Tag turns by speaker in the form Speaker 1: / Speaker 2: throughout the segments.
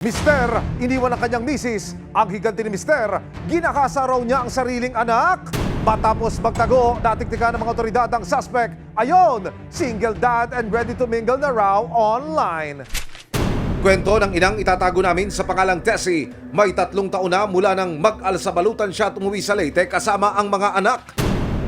Speaker 1: Mister, iniwan ng kanyang misis. Ang higanti ni Mister, ginakasa raw niya ang sariling anak. Matapos magtago, natiktikan ng mga otoridad ang suspect. Ayon, single dad and ready to mingle na raw online. Kwento ng inang itatago namin sa pangalang Tessie. May 3 taon na mula nang mag-alsabalutan siya at umuwi sa Leyte kasama ang mga anak.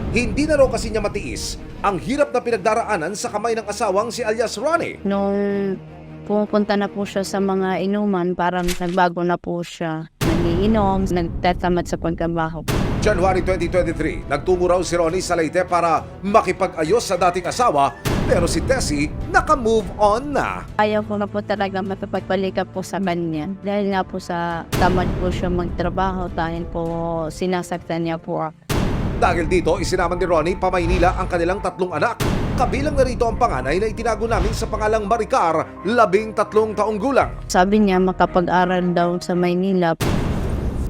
Speaker 1: Hindi na raw kasi niya matiis ang hirap na pinagdaraanan sa kamay ng asawang si alias Ronnie.
Speaker 2: Nung pumupunta na po siya sa mga inuman, parang nagbago na po siya. Nagiinom, nagtatamad sa pagkabaho.
Speaker 1: January 2023, nagtungo raw si Ronnie sa Leyte para makipag-ayos sa dating asawa, pero si Tessie naka-move on na.
Speaker 2: Ayaw ko na po talaga makipagpalikat po sa kanya. Dahil nga po sa tamad po siya magtrabaho, dahil po sinasaktan niya po ako.
Speaker 1: Dahil dito, isinaman ni Ronnie pa Maynila ang kanilang 3 anak. Kabilang na rito ang panganay na itinago namin sa pangalang Maricar, 13 taong gulang.
Speaker 2: Sabi niya makapag-aral daw sa Maynila.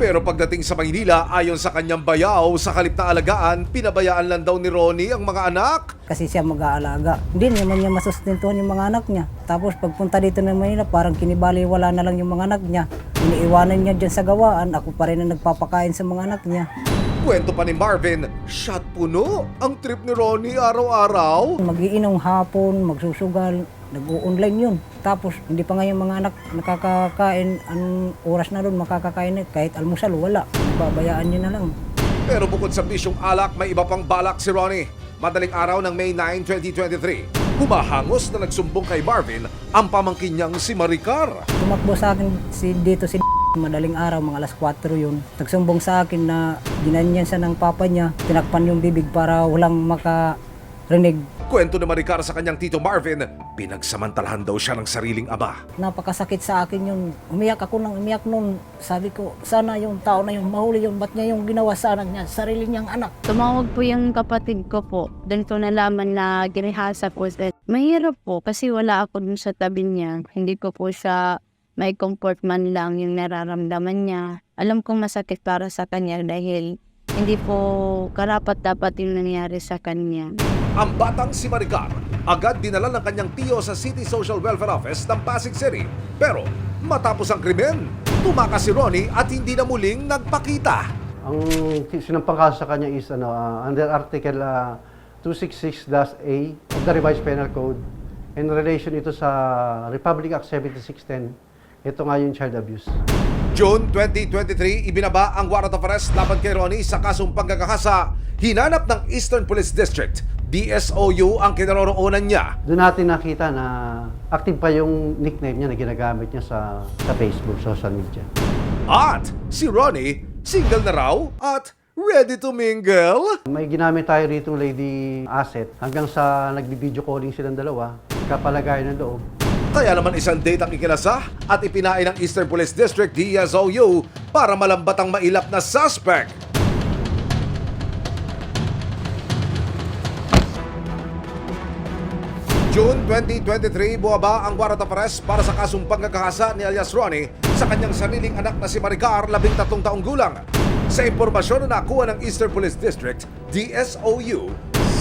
Speaker 1: Pero pagdating sa Maynila, ayon sa kanyang bayaw, sa kalip na alagaan, pinabayaan lang daw ni Ronnie ang mga anak.
Speaker 3: Kasi siya mag-aalaga. Hindi naman niya masustentuhan yung mga anak niya. Tapos pagpunta dito ng Manila, parang kinibaliwala na lang yung mga anak niya. Iniiwanan niya dyan sa gawaan. Ako pa rin ang nagpapakain sa mga anak niya.
Speaker 1: Kwento pa ni Marvin, shot puno ang trip ni Ronnie araw-araw.
Speaker 3: Magiinom hapon, magsusugal, nag-o-online yun. Tapos hindi pa nga yung mga anak nakakakain, ang oras na doon makakakain na, kahit almusal, wala. Babayaan niya na lang.
Speaker 1: Pero bukod sa bisyong alak, may iba pang balak si Ronnie. Madaling araw ng May 9, 2023, humahangos na nagsumbong kay Marvin ang pamangkin niyang si Maricar.
Speaker 3: Tumakbo sa akin dito si madaling araw, mga alas 4 yun. Nagsumbong sa akin na ginanyan siya ng papa niya, tinakpan yung bibig para walang makarinig.
Speaker 1: Kwento ni Maricar sa kanyang tito Marvin, pinagsamantalahan daw siya ng sariling ama.
Speaker 3: Napakasakit sa akin yun. Umiyak ako nang umiyak nun. Sabi ko, sana yung tao na yung mahuli yun. Ba't niya yung ginawa sa anak niya? Sarili niyang anak.
Speaker 2: Tumawag po yung kapatid ko po. Doon ko nalaman na ginihasa po. Mahirap po kasi wala ako dun sa tabi niya. Hindi ko po siya may comfort man lang yung nararamdaman niya. Alam kong masakit para sa kanya dahil hindi po karapat-dapat yung nangyari sa kanya.
Speaker 1: Ang batang si Maricar, agad dinala ng kanyang tiyo sa City Social Welfare Office ng Pasig City. Pero matapos ang krimen, tumakas si Ronnie at hindi na muling nagpakita.
Speaker 4: Ang sinampang kaso sa kanya is under Article 266-A of the Revised Penal Code. In relation ito sa Republic Act 7610, ito nga yung child abuse.
Speaker 1: June 2023, ibinaba ang warrant of arrest laban kay Ronnie sa kasong panggagahasa. Hinanap ng Eastern Police District, DSOU, ang kinaroroonan niya.
Speaker 4: Doon natin nakita na active pa yung nickname niya na ginagamit niya sa Facebook, social media.
Speaker 1: At si Ronnie, single na raw at ready to mingle.
Speaker 4: May ginamit tayo rito lady asset hanggang sa nagbi-video calling silang dalawa, kapalagay ng loob.
Speaker 1: Kaya naman isang date ang ikinasa at ipinain ng Eastern Police District DSOU para malambat ang mailap na suspect. June 2023, buwaba ang warrant of arrest para sa kasong panggagahasa ni alias Ronnie sa kanyang sariling anak na si Maricar, 13 taong gulang. Sa impormasyon na nakuha ng Eastern Police District, DSOU,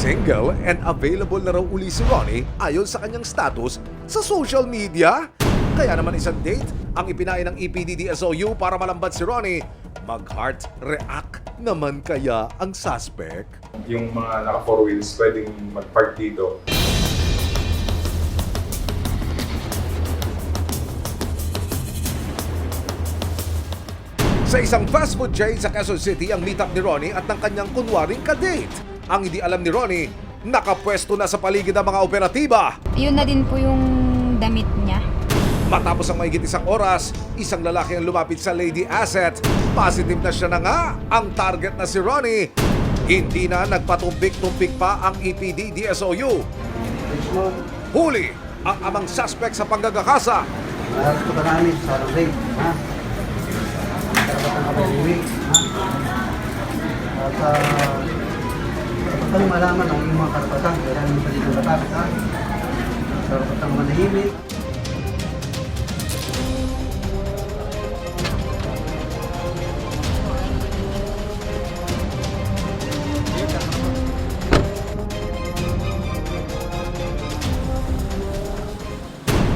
Speaker 1: single and available na raw uli si Ronnie ayon sa kanyang status sa social media. Kaya naman isang date ang ipinain ng EPD-DSOU para malambat si Ronnie. Mag-heart react naman kaya ang suspect?
Speaker 5: Yung mga naka 4 wheels pwedeng mag-park dito.
Speaker 1: Sa isang fast food chain sa Quezon City ang meet-up ni Ronnie at ng kanyang kunwaring kadate. Ang hindi alam ni Ronnie, nakapwesto na sa paligid ng mga operatiba.
Speaker 6: Yun na din po yung damit niya.
Speaker 1: Matapos ang mahigit 1 oras, isang lalaki ang lumapit sa lady asset. Positive na siya na nga ang target na si Ronnie. Hindi na nagpatumpik-tumpik pa ang EPD-DSOU. Huli ang amang suspect sa panggagahasa.
Speaker 4: Ito ka namin sa rape, ha? Karapatan ka ba uwi, ha? At dapat kami malaman ang iyong mga karapatan, kaya namin sa dito natapit, ha? Karapatan ka manahimik.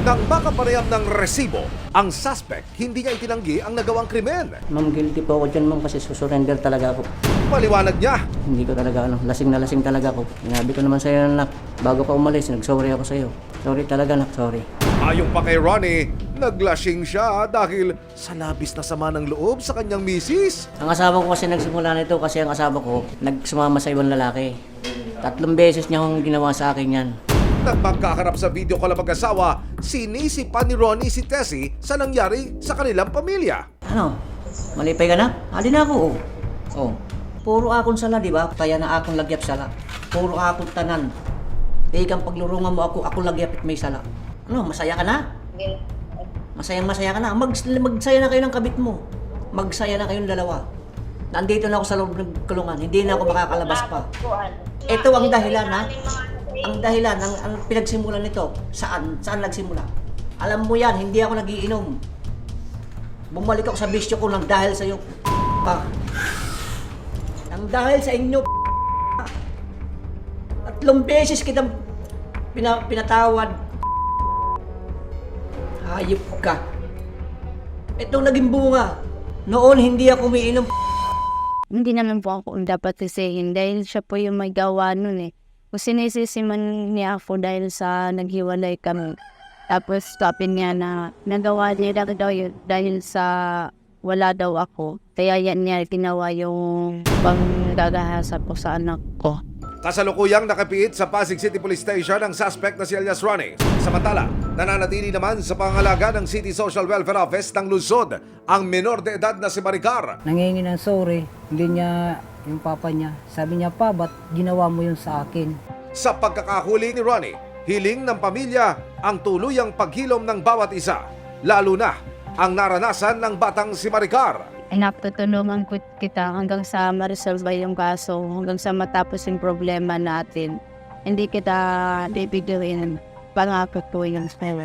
Speaker 1: Nang makapareham ng resibo, ang suspect hindi niya itinanggi ang nagawang krimen.
Speaker 7: Ma'am, guilty po ako dyan, ma'am, kasi susurrender talaga ako.
Speaker 1: Paliwanag niya,
Speaker 7: Hindi ko talaga, lasing na lasing talaga ako. Sinabi ko naman sa'yo, anak, bago ka umalis, nag-sorry ako sa'yo. Sorry talaga, anak, sorry.
Speaker 1: ayon pa kay Ronnie, naglasing siya dahil sa labis na sama ng loob sa kanyang misis.
Speaker 7: Ang asawa ko kasi nagsimula nito kasi ang asawa ko nagsumama sa ibang lalaki. 3 beses niya akong ginawa sa akin yan.
Speaker 1: Nang magkaharap sa video call ang mag-asawa, sinisipan ni Ronnie si Tessie sa nangyari sa kanilang pamilya.
Speaker 7: Ano? Malipay ka na? Alin na ako, oh. Oh. Puro akong sala, di ba? Kaya na akong lagyap sala. Puro akong tanan. Di kang paglurungan mo ako lagyap at may sala. Ano, masaya ka na? Masaya ka na. Magsaya na kayo ng kabit mo. Magsaya na kayong dalawa. Nandito na ako sa loob ng kulungan. Hindi na ako makakalabas pa. Ito ang dahilan, ha? Ang dahilan, ang pinagsimulan nito. Saan? Saan nagsimula? Alam mo yan, hindi ako nagiinom. Bumalik ako sa bisyo ko nang dahil sa iyo, pa. Nang dahil sa inyo, 3 beses kitang pinatawad. Hayop ka. Itong naging bunga. Noon hindi ako umiinom.
Speaker 2: Hindi naman po ako dapat sisihin dahil siya po yung may gawa nun eh. Kung sinisisi man niya ako dahil sa naghiwalay kami. Tapos sabi niya na nagawa niya daw yun dahil sa wala daw ako. Kaya yan niya ginawa yung panggagahasa po sa anak ko.
Speaker 1: Kasalukuyang nakapiit sa Pasig City Police Station ang suspect na si alias Ronnie. Samantala, nananatili naman sa pangalaga ng City Social Welfare Office ng Luzon ang menor de edad na si Maricar.
Speaker 3: Nangingi ng sorry, hindi niya yung papa niya. Sabi niya, pa, ba't ginawa mo yun sa akin?
Speaker 1: Sa pagkakahuli ni Ronnie, hiling ng pamilya ang tuluyang paghilom ng bawat isa, lalo na ang naranasan ng batang si Maricar.
Speaker 2: Anak, tutulungan ko kita hanggang sa ma-resolve yung kaso, hanggang sa matapos yung problema natin. Hindi kita bibigyan, pangako ko yung spell.